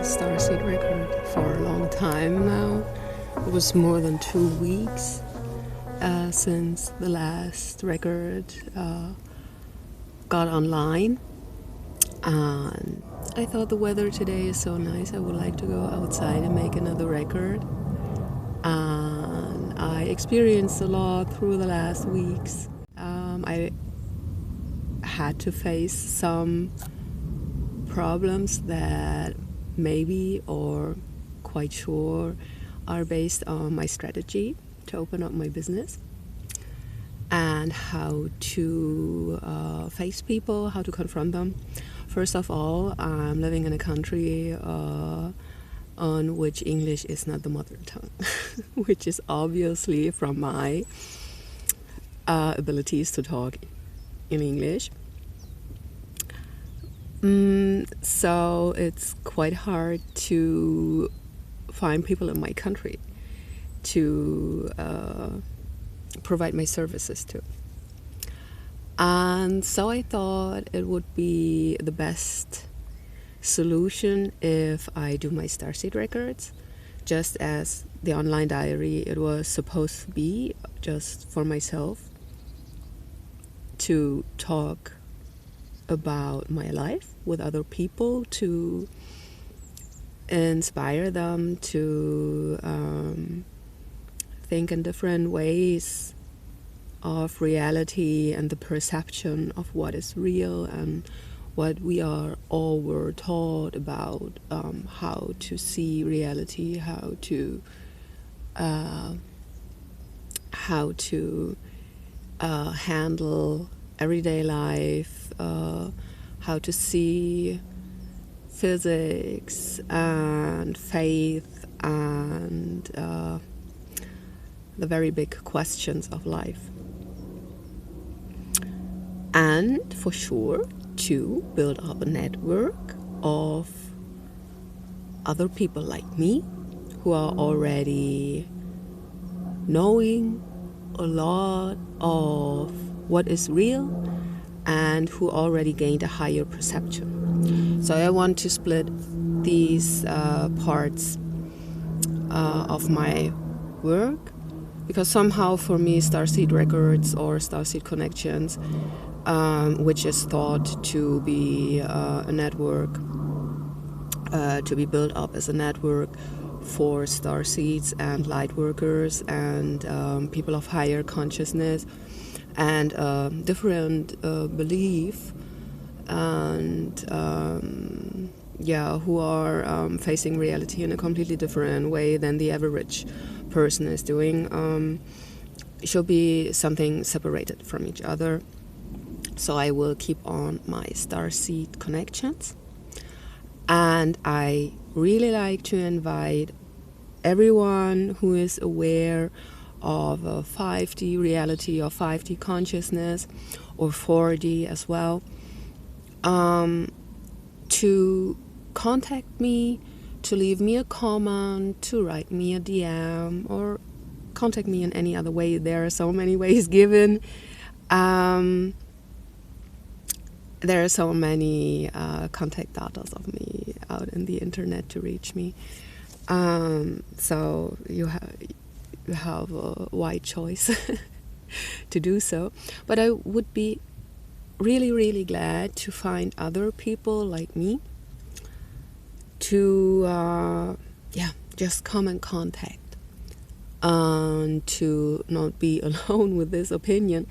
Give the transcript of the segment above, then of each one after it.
Starseed record for a long time now. It was more than 2 weeks since the last record got online. And I thought the weather today is so nice, I would like to go outside and make another record. And I experienced a lot through the last weeks. I had to face some problems that maybe or quite sure are based on my strategy to open up my business and how to face people, how to confront them. First of all, I'm living in a country on which English is not the mother tongue, which is obviously from my abilities to talk in English. So it's quite hard to find people in my country to provide my services to. And so I thought it would be the best solution if I do my Starseed records, just as the online diary it was supposed to be, just for myself, to talk about my life with other people, to inspire them to think in different ways of reality and the perception of what is real and what we are all were taught about how to see reality, how to handle everyday life, how to see physics and faith and the very big questions of life. And for sure to build up a network of other people like me who are already knowing a lot of what is real and who already gained a higher perception. So I want to split these parts of my work, because somehow for me Starseed Records or Starseed Connections, which is thought to be a network, to be built up as a network for starseeds and light workers and people of higher consciousness and different belief and who are facing reality in a completely different way than the average person is doing, should be something separated from each other. So I will keep on my Starseed connections, and I really like to invite everyone who is aware of a 5D reality or 5D consciousness or 4D as well, to contact me, to leave me a comment, to write me a DM, or contact me in any other way. There are so many ways given. There are so many contact data of me out in the internet to reach me. So you have a wide choice to do so. But I would be really, really glad to find other people like me to just come in contact and to not be alone with this opinion,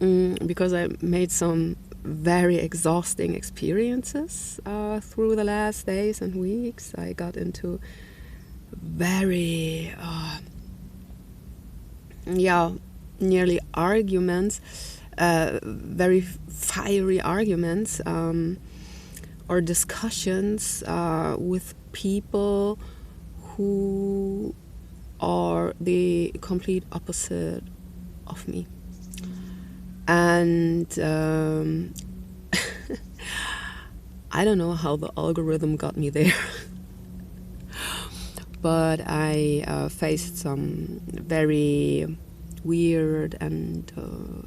because I made some very exhausting experiences through the last days and weeks. I got into very nearly arguments, very fiery arguments or discussions with people who are the complete opposite of me. And I don't know how the algorithm got me there, but I faced some very weird and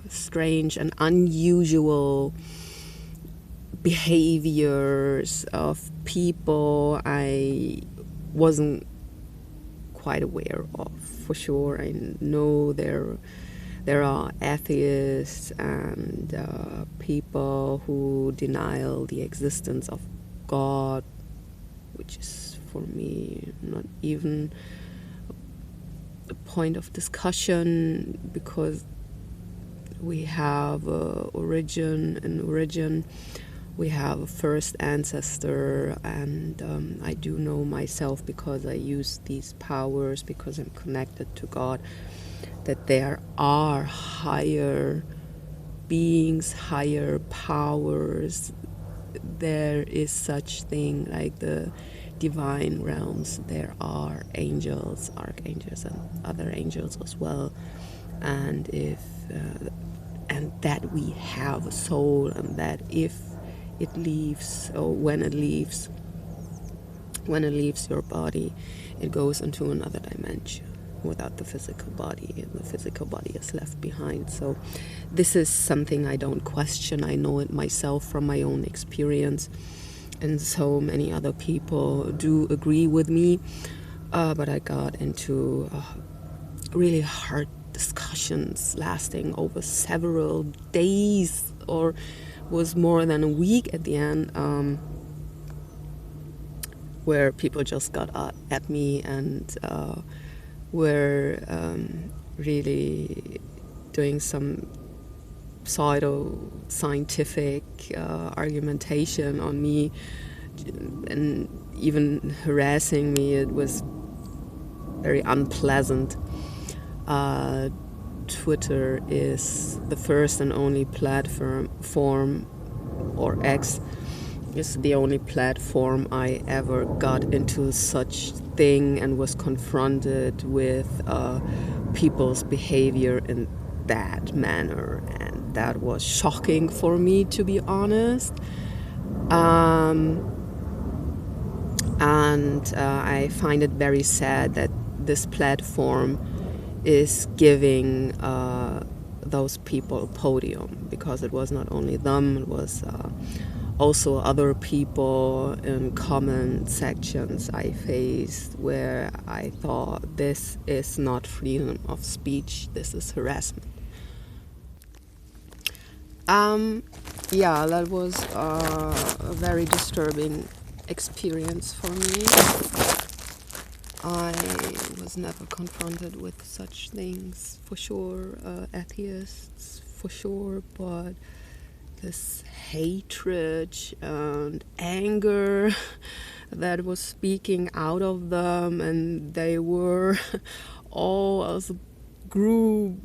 strange and unusual behaviors of people I wasn't quite aware of. For sure, I know there are atheists and people who deny the existence of God, which is for me not even a point of discussion, because we have origin, we have a first ancestor, and I do know myself, because I use these powers, because I'm connected to God, that there are higher beings, higher powers. There is such thing like the divine realms. There are angels, archangels, and other angels as well. And and that we have a soul, and that if it leaves, or when it leaves your body, it goes into another dimension without the physical body, and the physical body is left behind. So this is something I don't question. I know it myself from my own experience, and so many other people do agree with me, but I got into really hard discussions lasting over several days, or was more than a week at the end, where people just got at me and were really doing some pseudo-scientific argumentation on me, and even harassing me. It was very unpleasant. Twitter is the first and only platform, or X is the only platform I ever got into such thing and was confronted with people's behavior in that manner, and that was shocking for me, to be honest. And I find it very sad that this platform is giving those people a podium, because it was not only them, it was also other people in comment sections I faced, where I thought, this is not freedom of speech, this is harassment. Yeah, that was a very disturbing experience for me. I was never confronted with such things, for sure, atheists, for sure, but this hatred and anger that was speaking out of them, and they were all as a group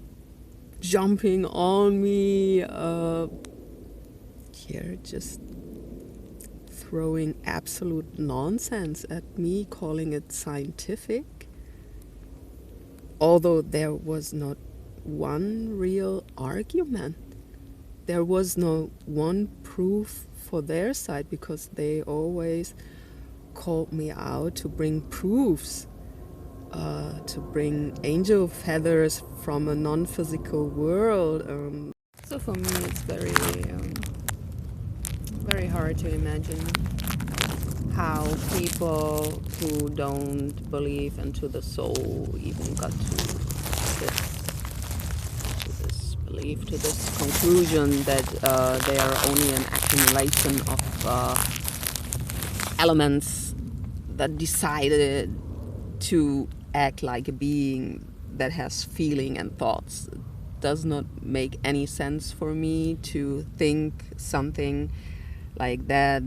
jumping on me, here just throwing absolute nonsense at me, calling it scientific, although there was not one real argument. There was no one proof for their side, because they always called me out to bring proofs, to bring angel feathers from a non-physical world. So for me, it's very, very hard to imagine how people who don't believe into the soul even got to this belief, to this conclusion that they are only an accumulation of elements that decided to act like a being that has feeling and thoughts. It does not make any sense for me to think something like that,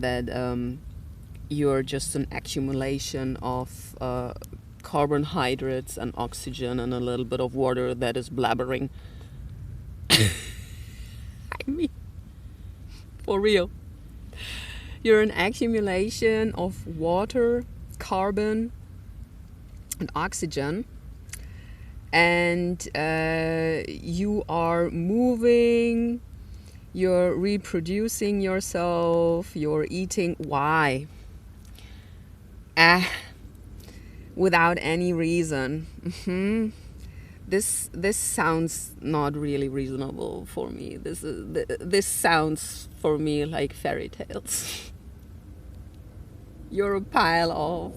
you're just an accumulation of carbohydrates and oxygen and a little bit of water that is blabbering. I mean, for real. You're an accumulation of water, carbon, and oxygen, and you are moving, you're reproducing yourself, you're eating. Why? Without any reason. this sounds not really reasonable for me. This sounds for me like fairy tales. You're a pile of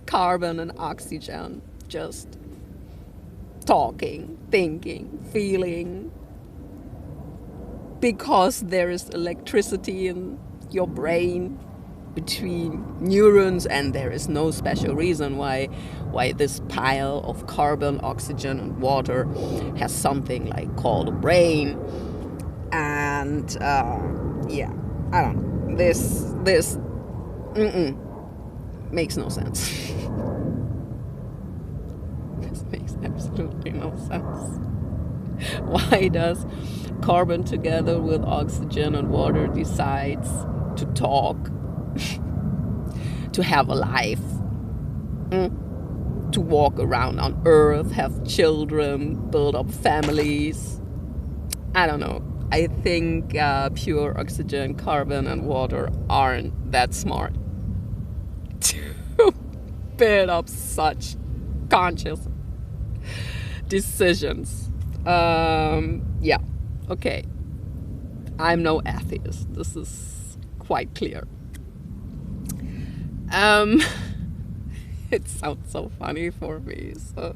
carbon and oxygen, just talking, thinking, feeling, because there is electricity in your brain between neurons, and there is no special reason why this pile of carbon, oxygen, and water has something like called a brain. And yeah, I don't know. This makes no sense. This makes absolutely no sense. Why does carbon together with oxygen and water decides to talk, to have a life, to walk around on Earth, have children, build up families? I don't know. I think pure oxygen, carbon, and water aren't that smart to build up such conscious decisions. Yeah, okay. I'm no atheist. This is quite clear. It sounds so funny for me. So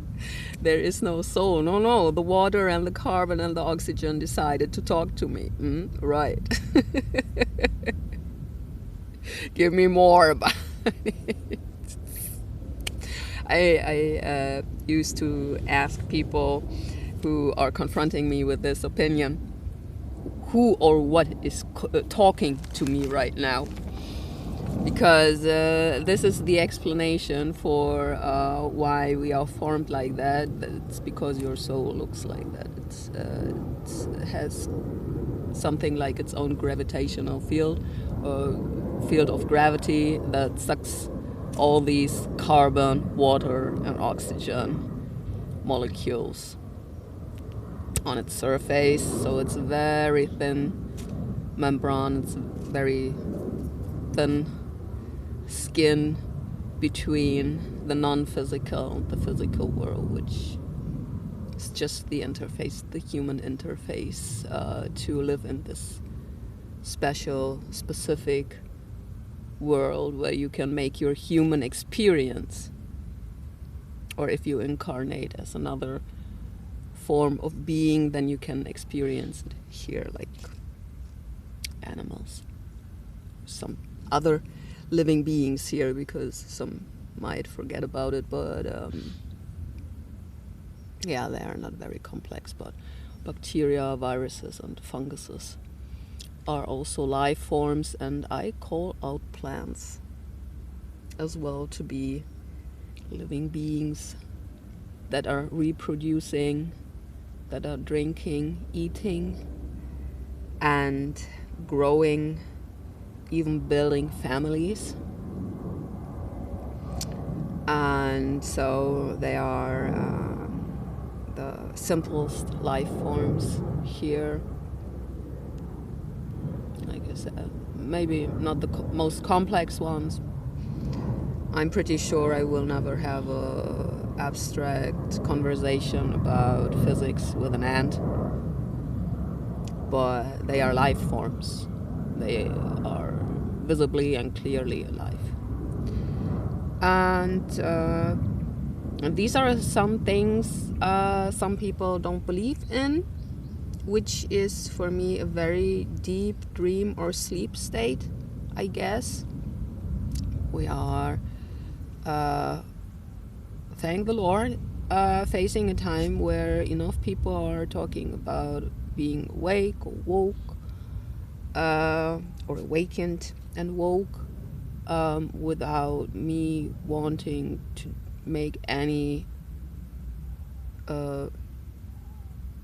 there is no soul. No, the water and the carbon and the oxygen decided to talk to me. Right. Give me more about it. I used to ask people who are confronting me with this opinion, who or what is talking to me right now. Because this is the explanation for why we are formed like that. It's because your soul looks like that. It has something like its own gravitational field, field of gravity that sucks all these carbon, water, and oxygen molecules on its surface. So it's a very thin membrane. It's a very thin skin between the non-physical and the physical world, which is just the interface, the human interface, to live in this special, specific world where you can make your human experience, or if you incarnate as another form of being, then you can experience it here like animals, some other living beings here, because some might forget about it, but yeah, they are not very complex, but bacteria, viruses, and funguses are also life forms, and I call out plants as well to be living beings that are reproducing, that are drinking, eating, and growing, even building families. And so they are the simplest life forms here. Like I said, maybe not the most complex ones. I'm pretty sure I will never have a abstract conversation about physics with an ant, but they are life forms. They are visibly and clearly alive. And these are some things some people don't believe in, which is for me a very deep dream or sleep state, I guess. We are, thank the Lord, facing a time where enough people are talking about being awake or woke, or awakened and woke, without me wanting to make any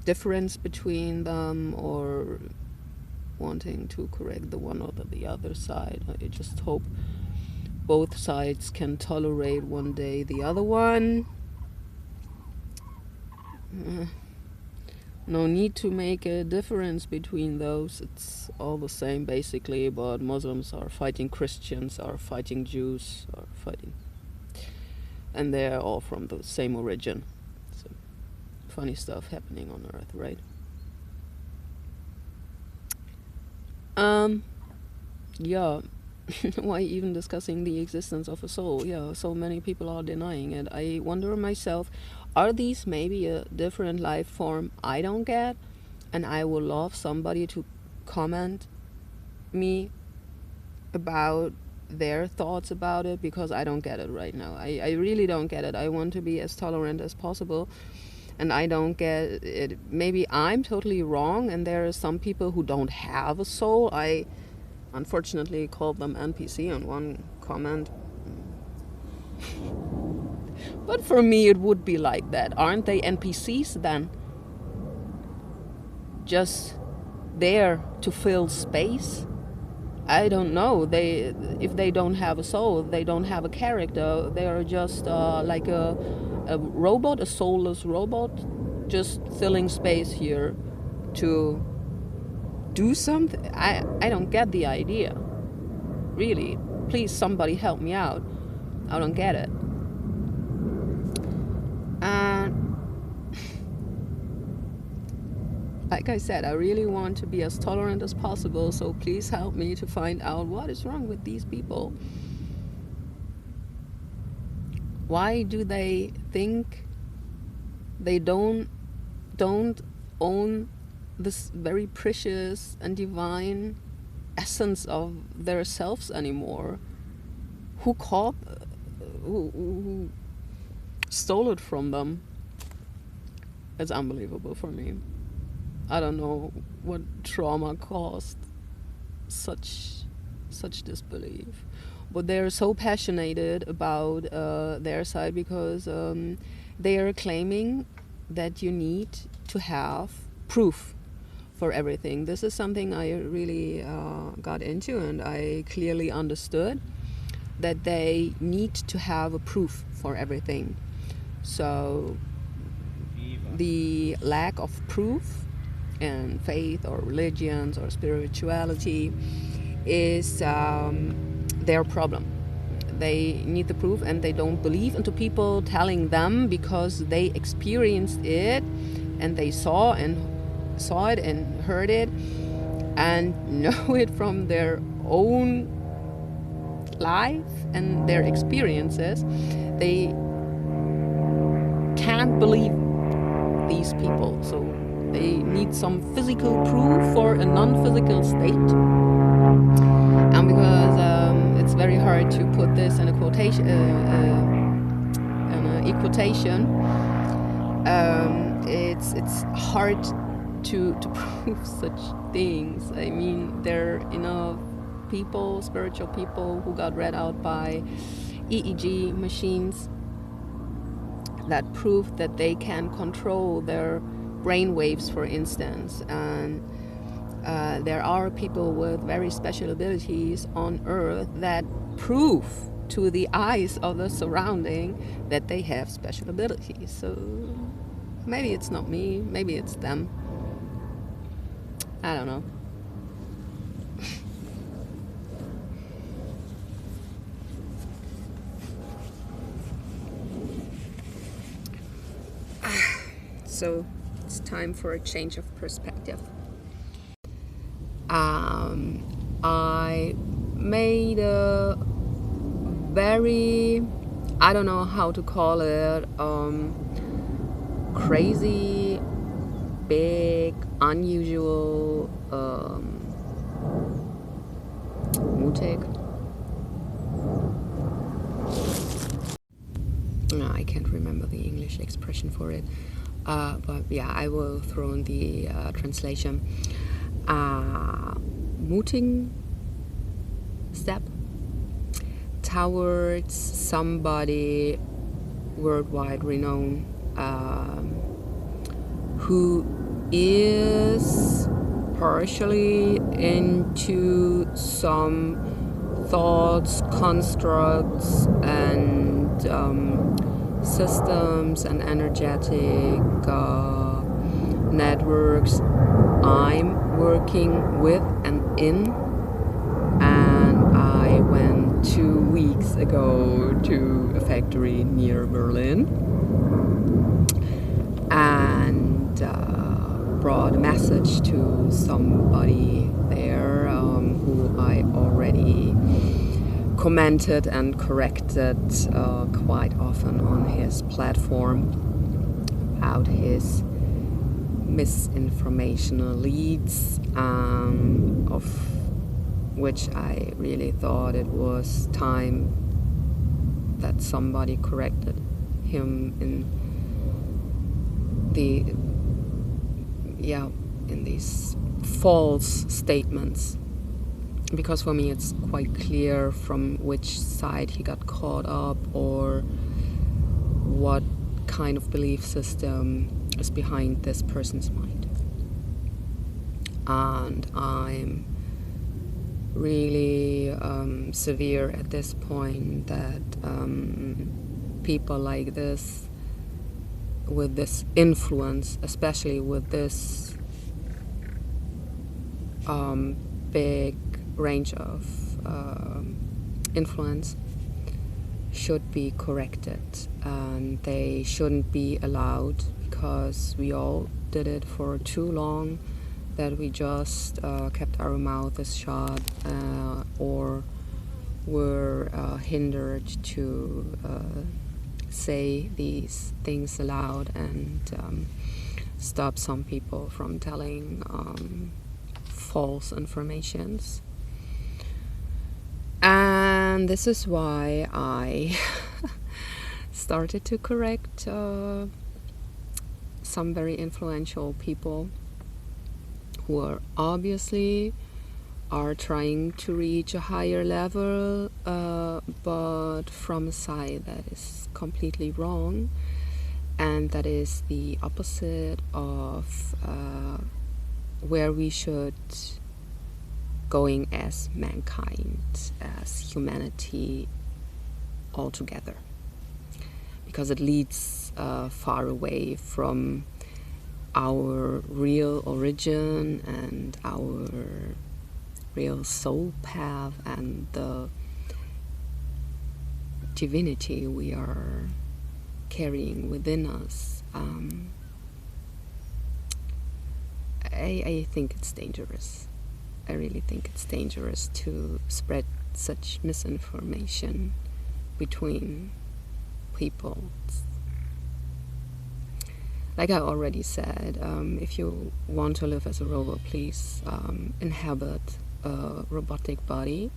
difference between them or wanting to correct the one or the other side. I just hope both sides can tolerate one day the other one. No need to make a difference between those. It's all the same basically, but Muslims are fighting Christians, are fighting Jews, are fighting, and they're all from the same origin. So funny stuff happening on Earth, right? Yeah. Why even discussing the existence of a soul? Yeah, so many people are denying it. I wonder myself, are these maybe a different life form I don't get? And I would love somebody to comment me about their thoughts about it, because I don't get it right now. I really don't get it. I want to be as tolerant as possible, and I don't get it. Maybe I'm totally wrong, and there are some people who don't have a soul. I unfortunately called them NPC on one comment. But for me, it would be like that. Aren't they NPCs then? Just there to fill space? I don't know. If they don't have a soul, they don't have a character. They are just like a robot, a soulless robot, just filling space here to do something. I don't get the idea. Really, please somebody help me out. I don't get it. And like I said, I really want to be as tolerant as possible, so please help me to find out what is wrong with these people. Why do they think they don't own this very precious and divine essence of their selves anymore? Who stole it from them? It's unbelievable for me. I don't know what trauma caused such disbelief, but they're so passionate about their side, because they are claiming that you need to have proof for everything. This is something I really got into, and I clearly understood that they need to have a proof for everything. So the lack of proof in faith or religions or spirituality is their problem. They need the proof, and they don't believe into people telling them, because they experienced it and they saw it and heard it and know it from their own life and their experiences. They can't believe these people, so they need some physical proof for a non-physical state. And because it's very hard to put this in a quotation, it's hard to prove such things. I mean, there are enough people, spiritual people, who got read out by EEG machines that prove that they can control their brain waves, for instance. And there are people with very special abilities on Earth that prove to the eyes of the surrounding that they have special abilities. So maybe it's not me, maybe it's them. I don't know. So it's time for a change of perspective. I made a very, I don't know how to call it, crazy, big, unusual, mutig. No, I can't remember the English expression for it. But yeah, I will throw in the translation. Muting step towards somebody worldwide renowned, who is partially into some thoughts, constructs, and systems and energetic networks I'm working with and in. And I went 2 weeks ago to a factory near Berlin, and brought a message to somebody there who I already commented and corrected quite often on his platform about his misinformational leads, of which I really thought it was time that somebody corrected him in these false statements, because for me it's quite clear from which side he got caught up or what kind of belief system is behind this person's mind. And I'm really severe at this point that people like this, with this influence, especially with this big range of influence, should be corrected, and they shouldn't be allowed, because we all did it for too long, that we just kept our mouths shut or were hindered to say these things aloud and stop some people from telling false informations. And this is why I started to correct some very influential people who are obviously trying to reach a higher level, but from a side that is completely wrong, and that is the opposite of where we should going as mankind, as humanity altogether, because it leads far away from our real origin and our real soul path and the divinity we are carrying within us. I think it's dangerous. I really think it's dangerous to spread such misinformation between people. Like I already said, if you want to live as a robot, please inhabit a robotic body.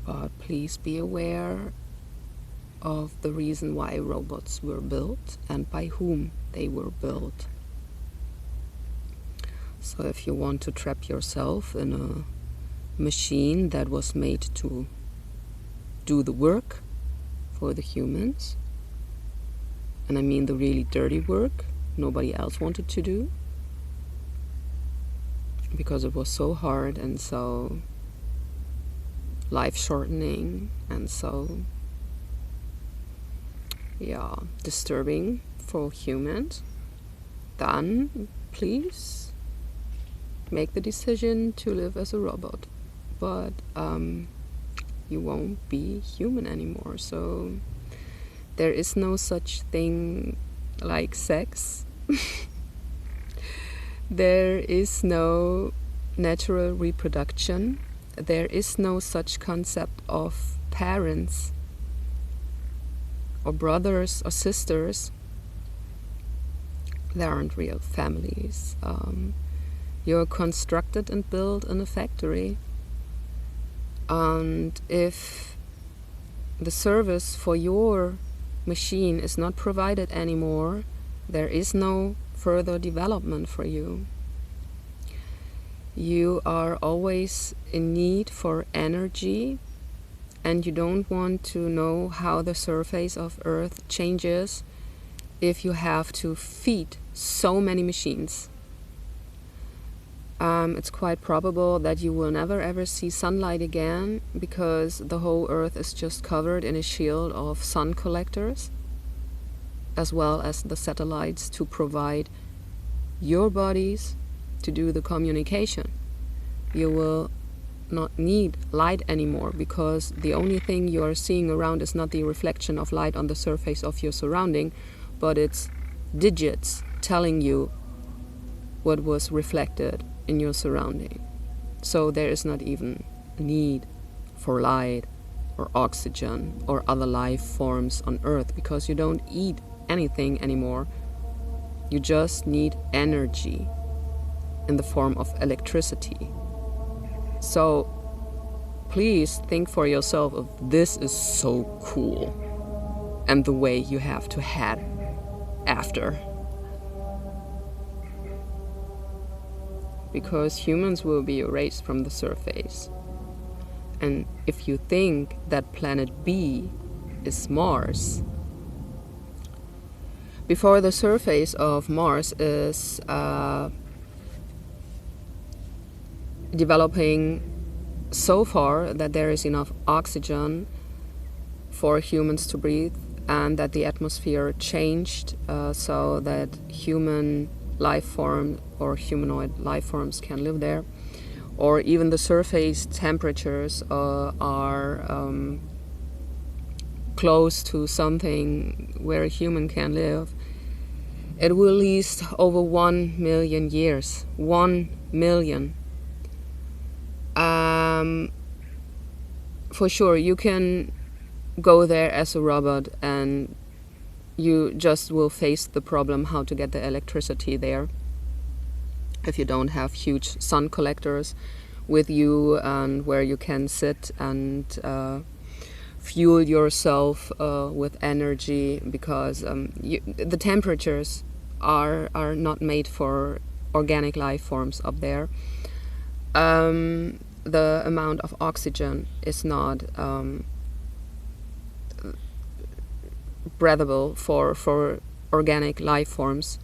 But please be aware of the reason why robots were built and by whom they were built. So if you want to trap yourself in a machine that was made to do the work for the humans, and I mean the really dirty work nobody else wanted to do, because it was so hard and so life-shortening and so disturbing for humans, then please make the decision to live as a robot. But you won't be human anymore. So there is no such thing like sex. There is no natural reproduction. There is no such concept of parents or brothers or sisters. There aren't real families. You're constructed and built in a factory. And if the service for your machine is not provided anymore, there is no further development for you. You are always in need for energy, and you don't want to know how the surface of Earth changes if you have to feed so many machines. It's quite probable that you will never ever see sunlight again, because the whole Earth is just covered in a shield of sun collectors, as well as the satellites to provide your bodies to do the communication. You will not need light anymore, because the only thing you are seeing around is not the reflection of light on the surface of your surrounding, but it's digits telling you what was reflected in your surrounding. So there is not even a need for light or oxygen or other life forms on Earth, because you don't eat anything anymore. You just need energy in the form of electricity. So please think for yourself if this is so cool and the way you have to head after. Because humans will be erased from the surface. And if you think that planet B is Mars, before the surface of Mars is developing so far that there is enough oxygen for humans to breathe, and that the atmosphere changed so that human life form or humanoid life forms can live there, or even the surface temperatures are close to something where a human can live, it will last over 1 million years. 1 million. For sure, you can go there as a robot and you just will face the problem how to get the electricity there. If you don't have huge sun collectors with you and where you can sit and fuel yourself with energy, because the temperatures are not made for organic life forms up there. The amount of oxygen is not breathable for organic life forms,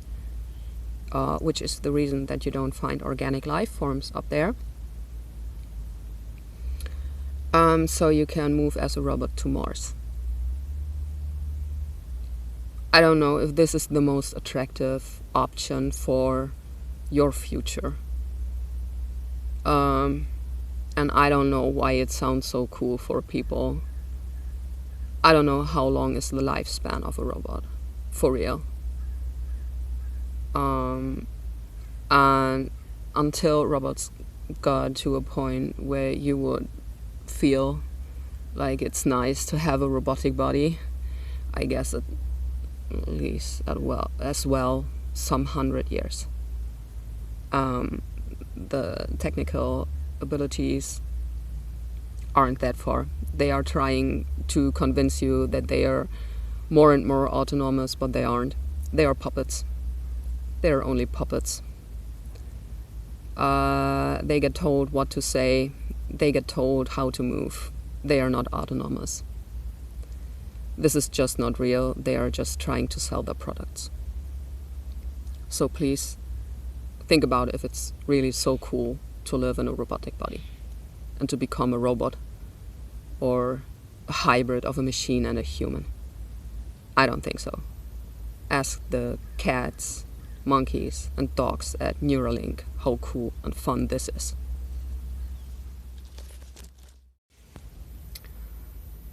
which is the reason that you don't find organic life forms up there. So you can move as a robot to Mars. I don't know if this is the most attractive option for your future. And I don't know why it sounds so cool for people. I don't know how long is the lifespan of a robot, for real. And until robots got to a point where you would feel like it's nice to have a robotic body, I guess at least as well some 100 years. The technical abilities aren't that far. They are trying to convince you that they are more and more autonomous, but they aren't. They are puppets. They are only puppets. They get told what to say. They get told how to move. They are not autonomous. This is just not real. They are just trying to sell their products. So please think about if it's really so cool to live in a robotic body and to become a robot or a hybrid of a machine and a human. I don't think so. Ask the cats, monkeys and dogs at Neuralink how cool and fun this is.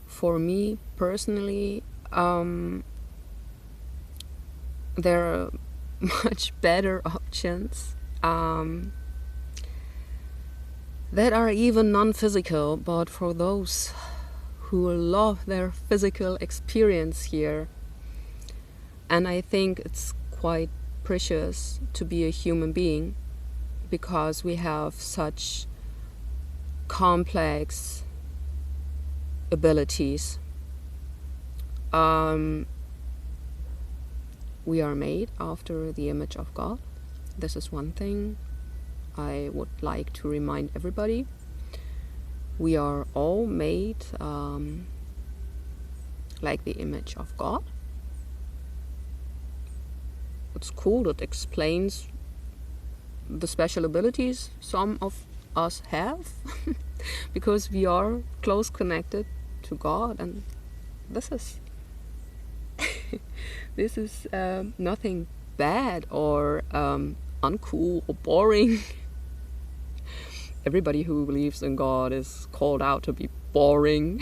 For me personally, there are much better options that are even non-physical, but for those who love their physical experience here. And I think it's quite precious to be a human being, because we have such complex abilities. We are made after the image of God. This is one thing I would like to remind everybody. We are all made like the image of God. It's cool. It explains the special abilities some of us have because we are close connected to God, and this is this is nothing bad or uncool or boring. Everybody who believes in God is called out to be boring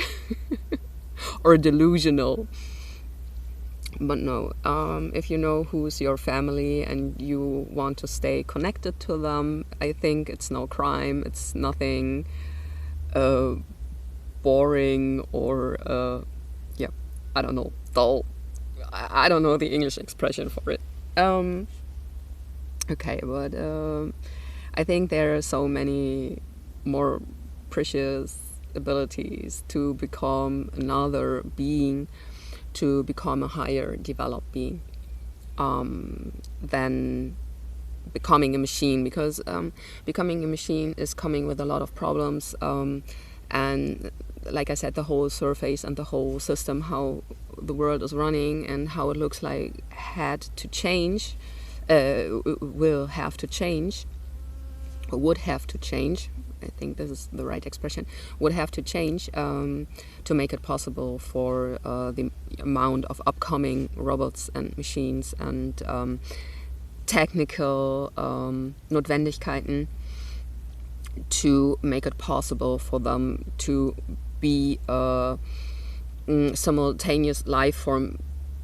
or delusional. But no, if you know who's your family and you want to stay connected to them, I think it's no crime. It's nothing boring or yeah, I don't know, dull. I don't know the English expression for it. Okay, but I think there are so many more precious abilities to become another being, to become a higher developed being, than becoming a machine, because becoming a machine is coming with a lot of problems, and like I said, the whole surface and the whole system, how the world is running and how it looks like, had to change, will have to change, or would have to change. I think this is the right expression. Would have to change to make it possible for the amount of upcoming robots and machines and technical Notwendigkeiten, to make it possible for them to be a simultaneous life form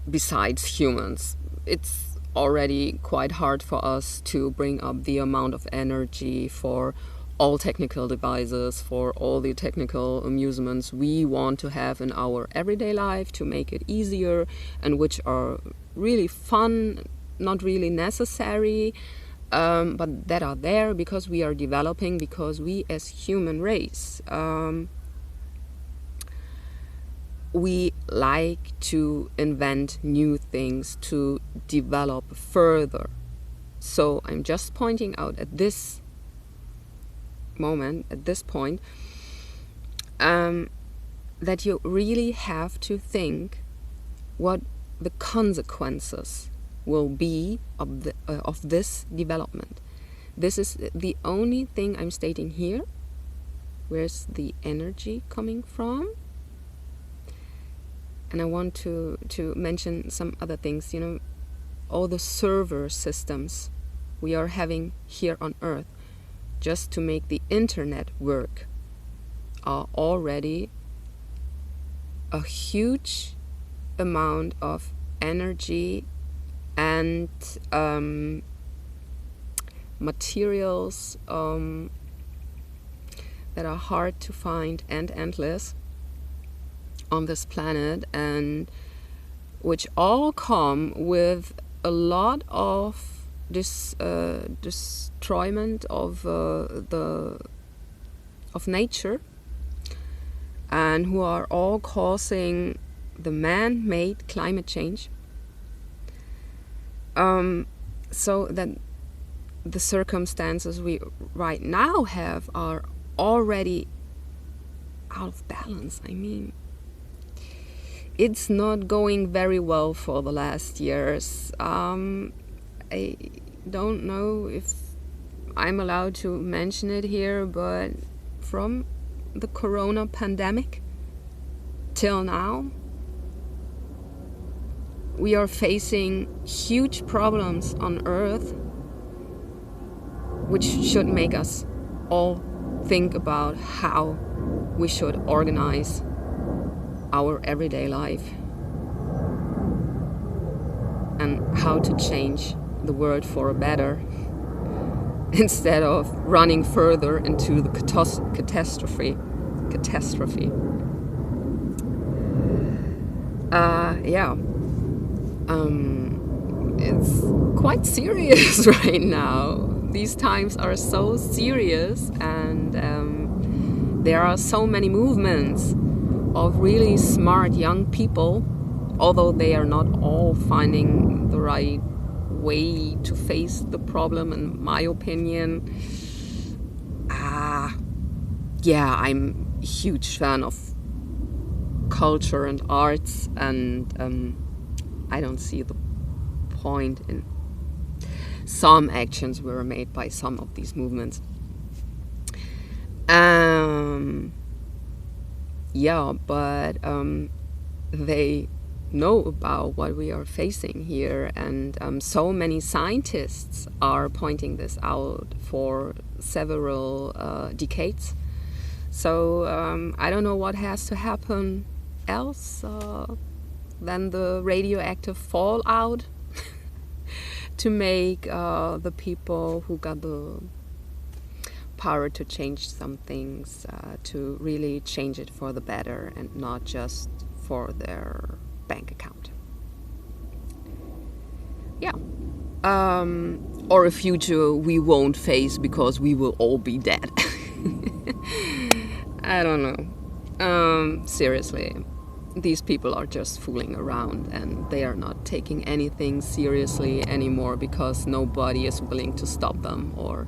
besides humans. It's already quite hard for us to bring up the amount of energy for all technical devices, for all the technical amusements we want to have in our everyday life, to make it easier, and which are really fun, not really necessary, but that are there because we are developing, because we as human race, we like to invent new things, to develop further. So I'm just pointing out at this moment, at this point, that you really have to think what the consequences will be of this development. This is the only thing I'm stating here. Where's the energy coming from? And I want to mention some other things, all the server systems we are having here on Earth just to make the internet work are already a huge amount of energy and materials that are hard to find and endless on this planet, and which all come with a lot of destroyment of nature, and who are all causing the man-made climate change, so that the circumstances we right now have are already out of balance. I mean, it's not going very well for the last years. I don't know if I'm allowed to mention it here, but from the corona pandemic till now, we are facing huge problems on Earth, which should make us all think about how we should organize our everyday life and how to change the world for a better, instead of running further into the catastrophe. It's quite serious right now. These times are so serious, and there are so many movements of really smart young people, although they are not all finding the right way to face the problem, in my opinion. I'm a huge fan of culture and arts, and I don't see the point in some actions were made by some of these movements. But they know about what we are facing here, and so many scientists are pointing this out for several decades. So I don't know what has to happen else than the radioactive fallout to make the people who got the power to change some things to really change it for the better and not just for their bank account. Yeah. Or a future we won't face because we will all be dead. I don't know. Seriously, these people are just fooling around and they are not taking anything seriously anymore because nobody is willing to stop them, or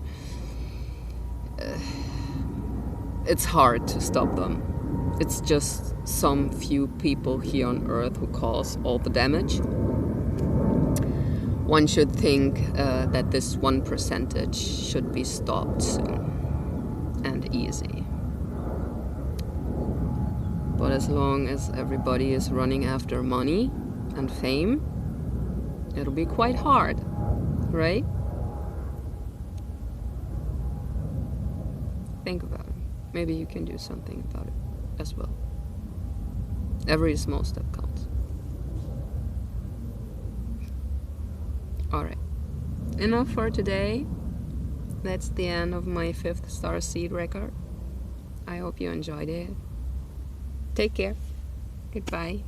it's hard to stop them. It's just some few people here on Earth who cause all the damage. One should think that this 1% should be stopped soon and easy. But as long as everybody is running after money and fame, it'll be quite hard, right? Think about it. Maybe you can do something about it as well. Every small step counts. Alright, enough for today. That's the end of my 5th Starseed record. I hope you enjoyed it. Take care. Goodbye.